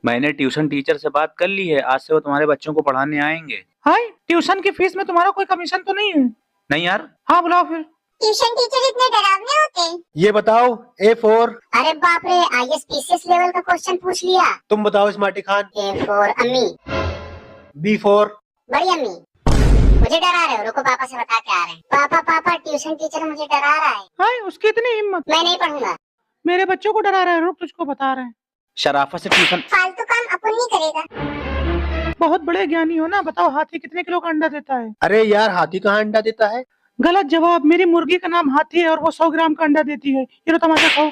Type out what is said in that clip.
मैंने tuition teacher से बात कर ली है, आज से वो तुम्हारे बच्चों को पढ़ाने आएंगे। हाय, ट्यूशन की फीस में तुम्हारा कोई कमीशन तो नहीं है? नहीं यार। हाँ बुलाओ फिर। ट्यूशन टीचर इतने डरावने होते? ये बताओ A4। अरे बाप रे, IAS PCS लेवल का क्वेश्चन पूछ लिया। तुम बताओ स्मार्टी खान। A4 अम्मी। B4। बड़ी अम्मी। मुझे डरा रहे हो, रुको पापा से बता के आ रहे हैं। पापा पापा, ट्यूशन टीचर मुझे डरा रहा है। हाय, उसकी इतनी हिम्मत? मैं नहीं पढ़ूंगा। मेरे बच्चों को डरा रहा है, रुक तुझको बता रहे हैं। शराफत से ट्यूशन। फालतू काम अपन नहीं करेगा। बहुत बड़े ज्ञानी हो ना, बताओ हाथी कितने किलो का अंडा देता है? अरे यार, हाथी कहाँ अंडा देता है? गलत जवाब। मेरी मुर्गी का नाम हाथी है और वो 100 ग्राम का अंडा देती है। ये लो तमाचा खाओ।